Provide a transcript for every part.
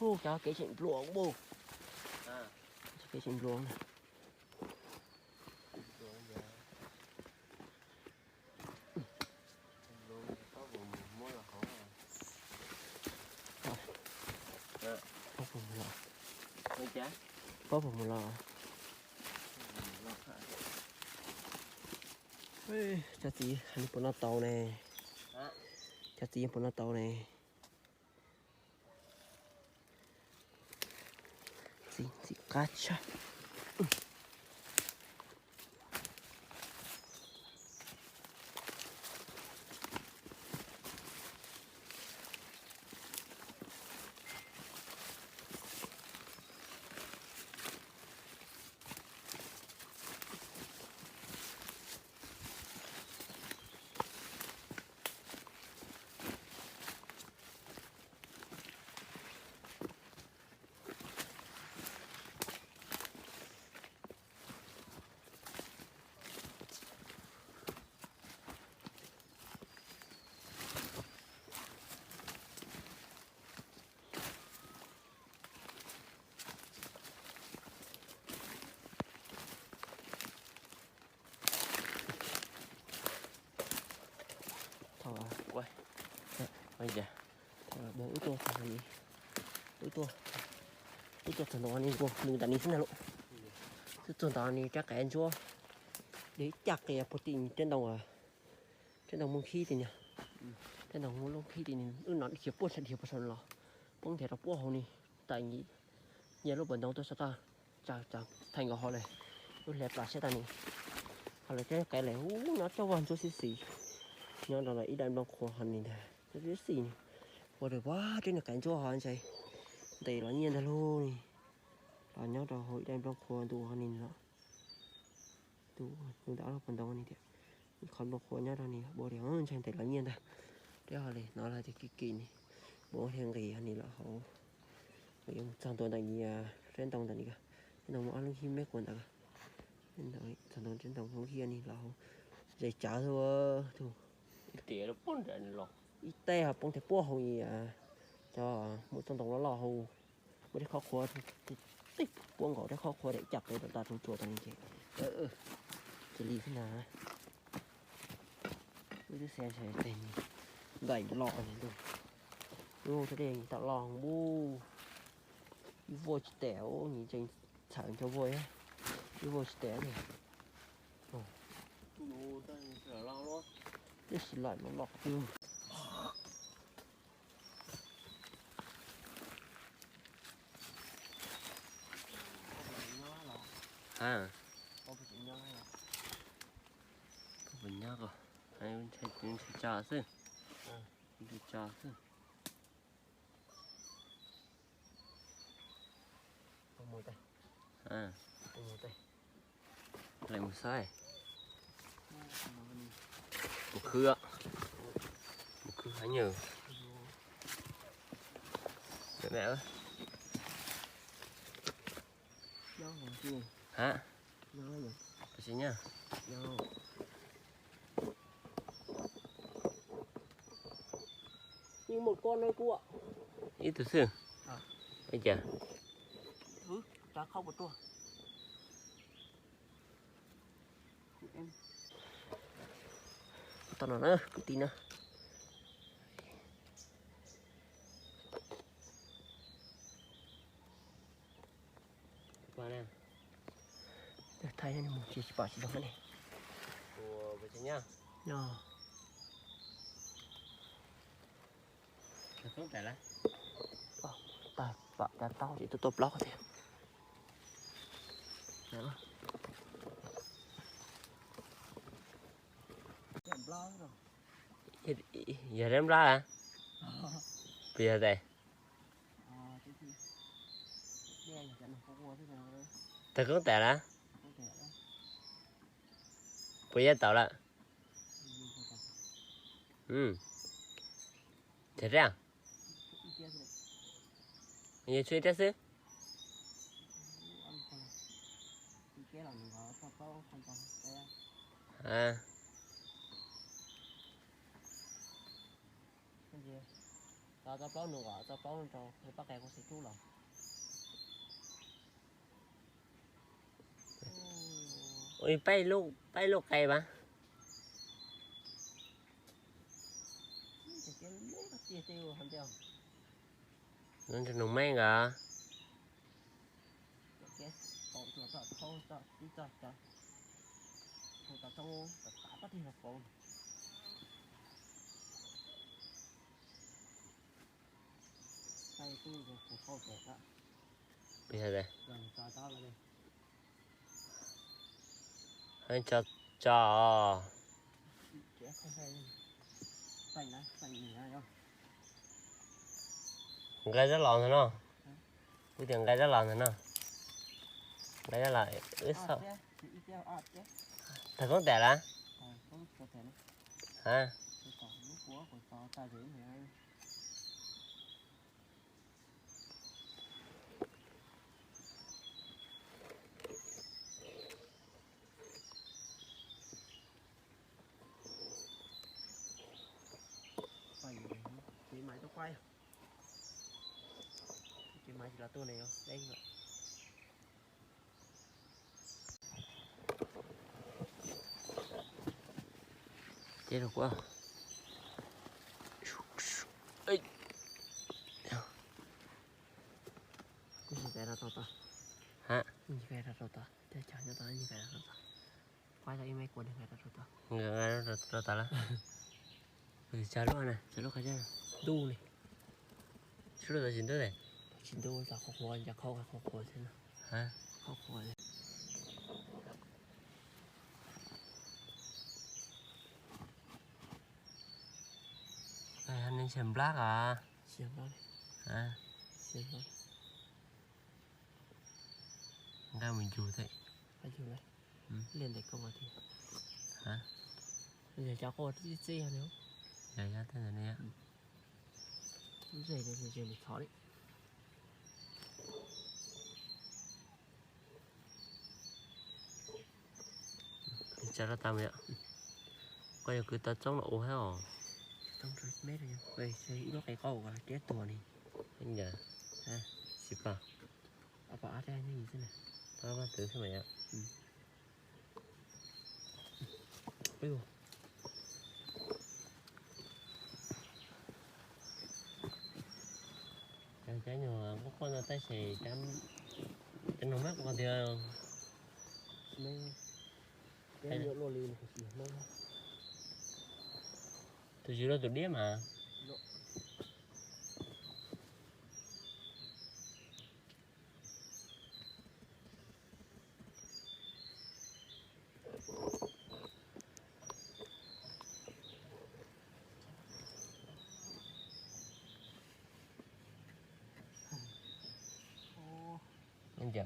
Ô cho cái chuyện luồng bù. À. Cái chuyện luồng này. Có phần một lọ. Mấy trái? Có phần một lọ. Cho chị hành bốn nó tàu này. Cho chị bốn nó tàu này. Chị cá cha. Thôi quay. Bây giờ bố tôi thằng gì? Tôi thằng nó đi qua đừng đánh đi xin nào. Tôi tao đi chắc cái anh chúa. Để chắc cái protein trên đầu trên đầu mông khí thì nhỉ. Trên đầu mông khí thì nó khiếp bớt sẽ khiếp bớt rồi. Bông thể nó bớt hông đi. Tại nhỉ. Nhớ lúc bận đầu tôi sẽ ta chào thành cái họ này. Tôi lẹp lại sẽ ta này. Họ lại cái này nó cho vào chỗ xí. Nhớ đó là ít đàn bông khô hành này. Nó biết gì này. Ủa được quá trên là cảnh chỗ họ anh chạy. Đây là nhiên ra luôn. Là nhớ đó hội đàn bông khô tụ hành này đó. Tụ đã là phần đầu này thì còn bông khô nhớ đó này. Bộ đéo hơn chạy là nhiên ra. Đéo họ này nó là thì kỳ này. Bộ thiên kỳ hành này là họ. Trong tuần này thì trên đồng này cả. Trên đồng ăn khi mấy quần ta cả. Trên đồng không khi này là họ. Dây trả thôi. Tỉa nó bốn trận lọ. Ít tay hợp bông thể bố hầu gì cho một trong đồng nó lò hầu mới khó khóa thì tích buông gõ để khó khóa để chặt để ta trong chùa tầng chị chỉ lý thế nào với cái xe sẽ tên đẩy lò này rồi vô thế này tạo lò bu vô chỉ tẻo nhìn trên chẳng cho vui á vô chỉ tẻo này Ô ta sửa lo luôn. cái xì lại nó lọt chưa À. có cái chuyện nhỏ này Mình nhắc rồi. Anh sẽ trả chứ. Đi trả chứ. không mồi tay À. không mồi tay Lại một sai. Một khứ ạ. Một khứ khá nhiều. Mẹ mẹ ơi. nó là gì Hả? nó là gì Cái gì nhá? nó như một con đây cô ạ Ít từ xưa. Bây giờ. Ta không một tua em tao nói nữa cứ tin nữa Qua nè. thay nên một chỉ bảo chỉ đó này Ủa bây giờ nhá. no Nó không phải là. ta tao chỉ tôi block thôi đó Giờ đem ra à? Bây giờ đây. Ta cũng tệ là. Bây giờ tao là. Thật ra. Bây giờ chơi test chứ? À. tao tao bao nữa tao bao cho cái bác cái có sẽ chú lòng ôi bay lúc cây mà thì cái mấy cái tia tiêu không tiêu nên cho nó mấy cả cái còn tao tao không tao đi tao tao tao tao tao tao bắt đi là còn tay tôi rồi phải khâu kẹt đó bây giờ đây rồi tao tao là đây anh cho trẻ không hay phải gì hay không gai rất lòn thôi nó cái tiền gai rất lòn thôi nó gai rất là ướt sợ thật không tệ là hả chị mày tao quay chị mày chỉ là tôi này không đây rồi chết được quá ấy cái gì vậy là tao ta hả như vậy là tao ta để chẳng cho tao như vậy là tao ta quay lại email của đừng vậy là tao ta người gai rất tà là chờ lúc này chờ lúc cái chứ đu này chú được gì nữa này chỉ đu là khóc hoài là khóc hoài thế nào hả khóc hoài cái anh nên xem black à xem đó này hả xem đó ra mình chủ thế phải chịu này ừ. lên để công thì hả bây giờ cháu có tí gì hả nếu giờ ra thế này nè cái gì này thì khó đấy chờ nó tao vậy coi như cứ tao chống nó ô hết rồi trong rồi mét rồi vậy thì nó cái câu gọi là chết tuổi này anh giờ à xịt vào à bà ra như thế này tao bắt từ thế mày ạ ui cái nhỏ có con là tay xì chăm nó mát con thì mấy cái nhựa lô lì này chỉ nó tôi chỉ là tôi điếc mà anh giờ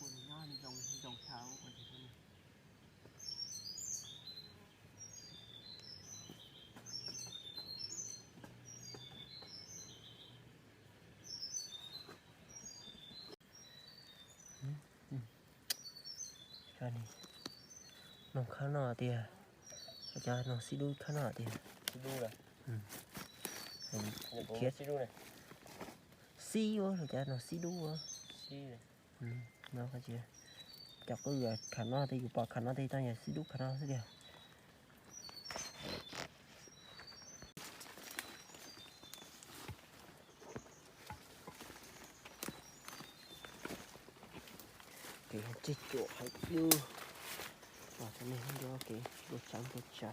quần nó đi dòng tháo còn gì thôi cho này nó khá nọ thì cho nó xí đuôi khá nọ thì xí đu này khiết xí đu này xí quá rồi cho nó xí đuôi xí này nó cái gì chọc cái người khả năng thì bỏ khả năng thì ta nhà xí đúc khả năng thế kìa cái chết chỗ hay chưa và cho nên do cái đồ trắng chưa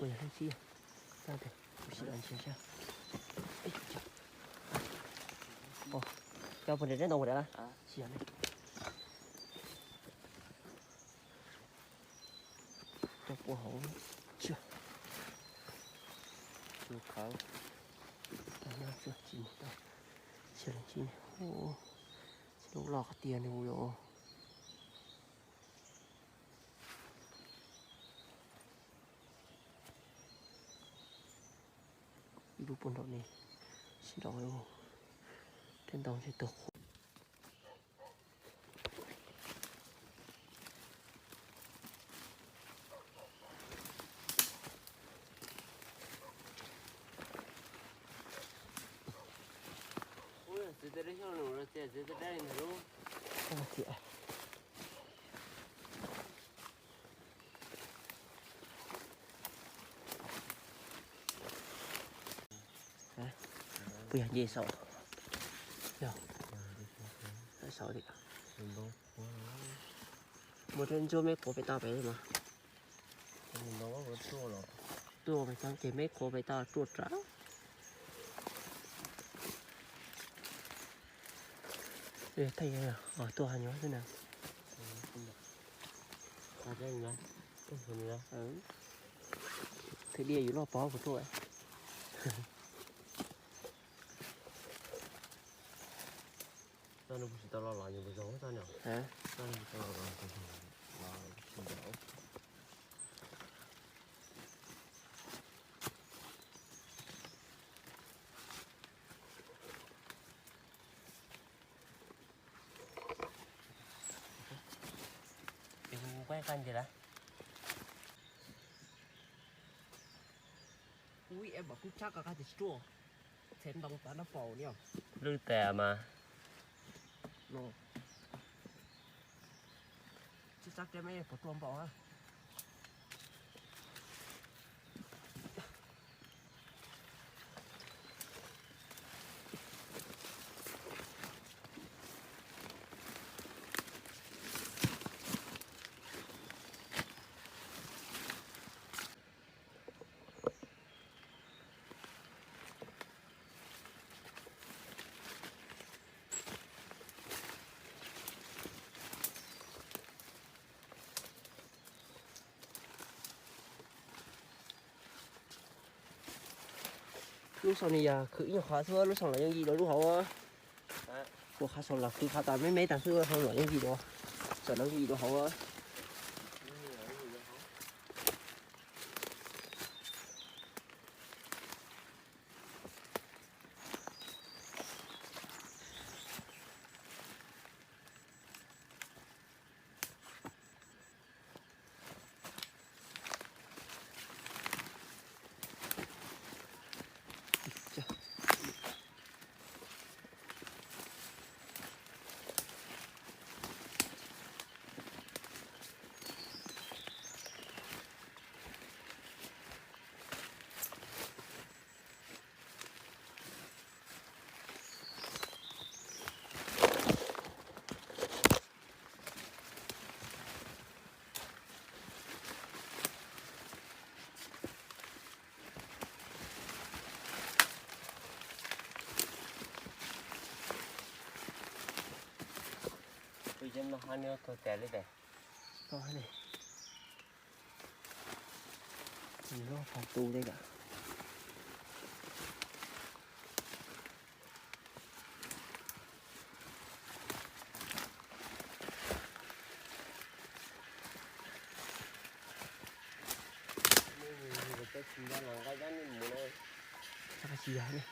bây giờ chi ra đây chỉ làm chi chưa ồ cho phần đến đâu rồi đó à chi này cho cô hổ chưa khó nó chưa chi đâu chưa làm chi ô lúc lọt tiền rồi rồi lúc buồn đó này xin đói ô trên đồng sẽ tục không chị ạ bây giờ gì sợ giờ sợ thì một trên chỗ mấy cổ phải tao phải mà tôi phải sang cái mấy cổ phải tao chuột trả để thấy à ở tôi hành nhớ thế nào thì điอยู่รอบปอcủa tôi tao nó chỉ tao lo lắng nhiều giống sao nhỉ hả tao nó tao lo lắng tao lo xin đỡ quay canh gì đó ui em bảo cứ chắc cả cái chua thêm đồng tán nó phổ nhỉ lư tè mà nó chứ chắc cái mấy phổ tuồng bỏ ha lúc sau này à khử nhiều khóa thưa lúc sau là những gì đó lúc họ của khá sau là khử khá tàn mấy tàn thưa không là những gì đó sợ nó gì đó họ bây giờ nó hai nữa thôi tè lên đây có này nó phòng tu đây cả cái gì đó này chắc là gì đấy này